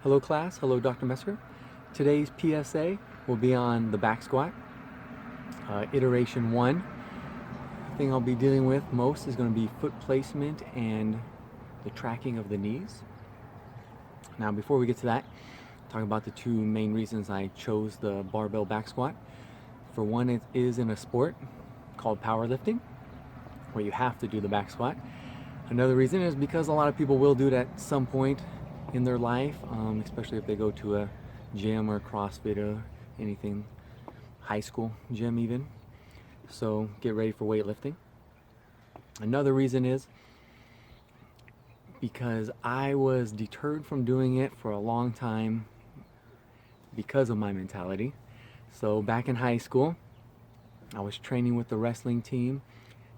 Hello class, hello Dr. Messer. Today's PSA will be on the back squat, iteration 1. The thing I'll be dealing with most is going to be foot placement and the tracking of the knees. Now before we get to that, talk about the two main reasons I chose the barbell back squat. For one, it is in a sport called powerlifting, where you have to do the back squat. Another reason is because a lot of people will do it at some point in their life, especially if they go to a gym or CrossFit or anything, high school gym even. So get ready for weightlifting. Another reason is because I was deterred from doing it for a long time because of my mentality. So back in high school, I was training with the wrestling team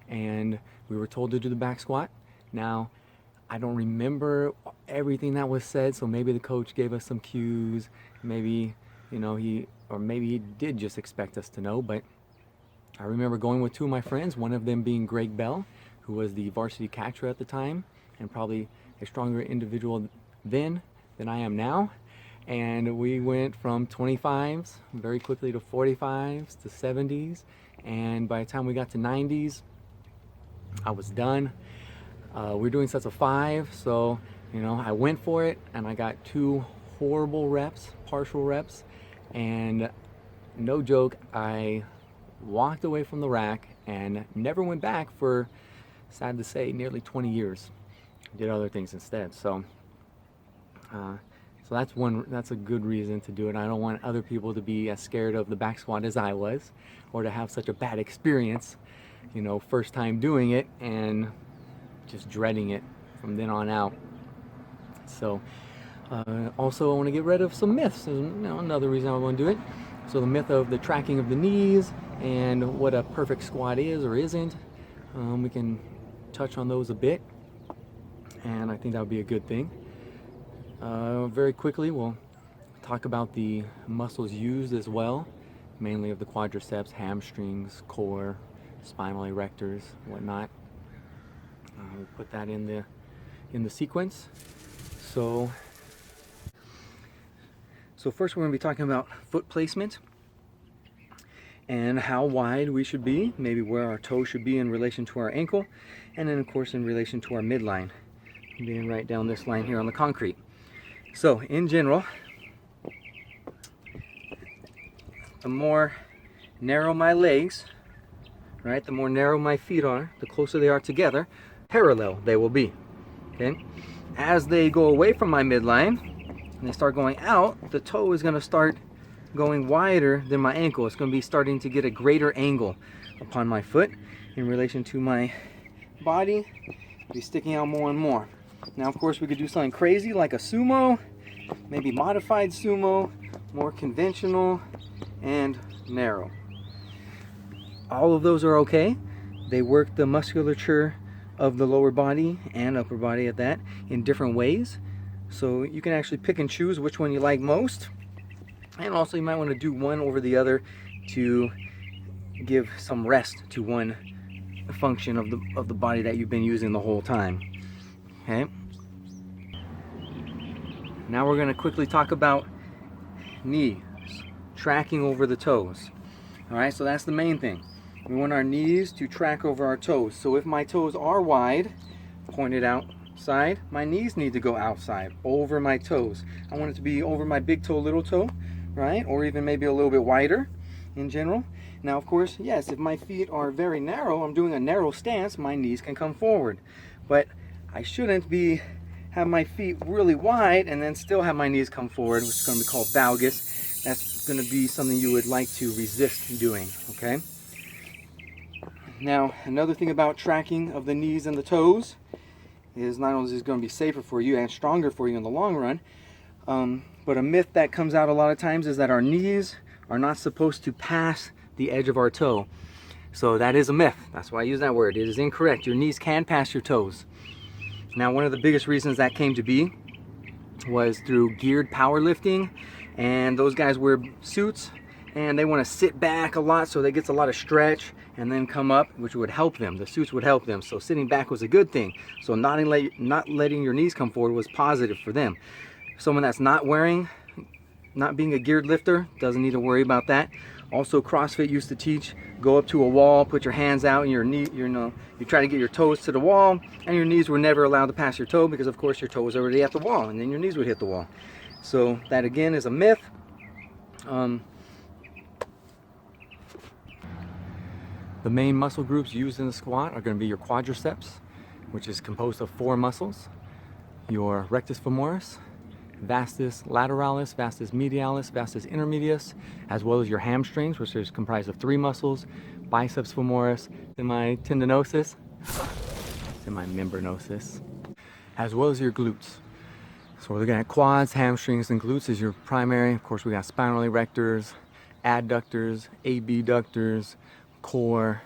and we were told to do the back squat. Now, I don't remember everything that was said, so maybe the coach gave us some cues, maybe, maybe he did just expect us to know, but I remember going with two of my friends, one of them being Greg Bell, who was the varsity catcher at the time, and probably a stronger individual then than I am now. And we went from 25s very quickly to 45s to 70s, and by the time we got to 90s, I was done. We're doing sets of 5, so I went for it and I got 2 horrible reps, partial reps, and no joke, I walked away from the rack and never went back for, sad to say, nearly 20 years. Did other things instead. So that's a good reason to do it. I don't want other people to be as scared of the back squat as I was, or to have such a bad experience, first time doing it and just dreading it from then on out. So also I want to get rid of some myths. Another reason I want to do it. So the myth of the tracking of the knees and what a perfect squat is or isn't. We can touch on those a bit, and I think that would be a good thing. Very quickly we'll talk about the muscles used as well, mainly of the quadriceps, hamstrings, core, spinal erectors, whatnot. We'll put that in the sequence. So first we're going to be talking about foot placement and how wide we should be, maybe where our toe should be in relation to our ankle, and then of course in relation to our midline, being right down this line here on the concrete. So in general, the more narrow my legs, right, the more narrow my feet are, the closer they are together, parallel they will be. Okay, as they go away from my midline and they start going out, the toe is going to start going wider than my ankle. It's going to be starting to get a greater angle upon my foot in relation to my body, be sticking out more and more. Now of course we could do something crazy like a sumo, maybe modified sumo, more conventional and narrow. All of those are okay. They work the musculature of the lower body and upper body at that in different ways, so you can actually pick and choose which one you like most, and also you might want to do one over the other to give some rest to one function of the body that you've been using the whole time. Okay, now we're going to quickly talk about knees, tracking over the toes. All right, so that's the main thing. We want our knees to track over our toes. So if my toes are wide, pointed outside, my knees need to go outside, over my toes. I want it to be over my big toe, little toe, right? Or even maybe a little bit wider in general. Now, of course, yes, if my feet are very narrow, I'm doing a narrow stance, my knees can come forward. But I shouldn't have my feet really wide and then still have my knees come forward, which is going to be called valgus. That's going to be something you would like to resist doing, okay? Now, another thing about tracking of the knees and the toes is not only is it going to be safer for you and stronger for you in the long run, but a myth that comes out a lot of times is that our knees are not supposed to pass the edge of our toe. So that is a myth. That's why I use that word. It is incorrect. Your knees can pass your toes. Now, one of the biggest reasons that came to be was through geared powerlifting, and those guys wear suits and they want to sit back a lot, so that gets a lot of stretch and then come up, which would help them. The suits would help them. So sitting back was a good thing. So not letting your knees come forward was positive for them. Someone that's not being a geared lifter doesn't need to worry about that. Also, CrossFit used to teach, go up to a wall, put your hands out, and you try to get your toes to the wall, and your knees were never allowed to pass your toe because, of course, your toe was already at the wall, and then your knees would hit the wall. So that again is a myth. The main muscle groups used in the squat are going to be your quadriceps, which is composed of 4 muscles, your rectus femoris, vastus lateralis, vastus medialis, vastus intermedius, as well as your hamstrings, which is comprised of 3 muscles, biceps femoris, semi-tendinosus, semi-membranosus, as well as your glutes. So we're looking at quads, hamstrings, and glutes as your primary. Of course, we got spinal erectors, adductors, abductors, core,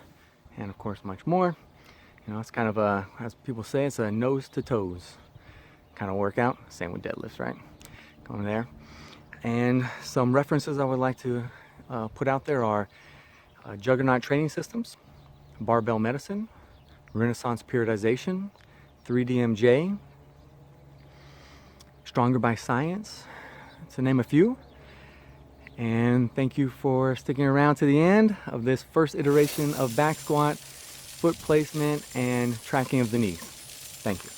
and of course much more. You know, it's kind of a, as people say, it's a nose to toes kind of workout. Same with deadlifts, right? Going there. And some references I would like to put out there are Juggernaut Training Systems, Barbell Medicine, Renaissance Periodization, 3DMJ, Stronger by Science, to name a few. And thank you for sticking around to the end of this first iteration of back squat, foot placement, and tracking of the knees. Thank you.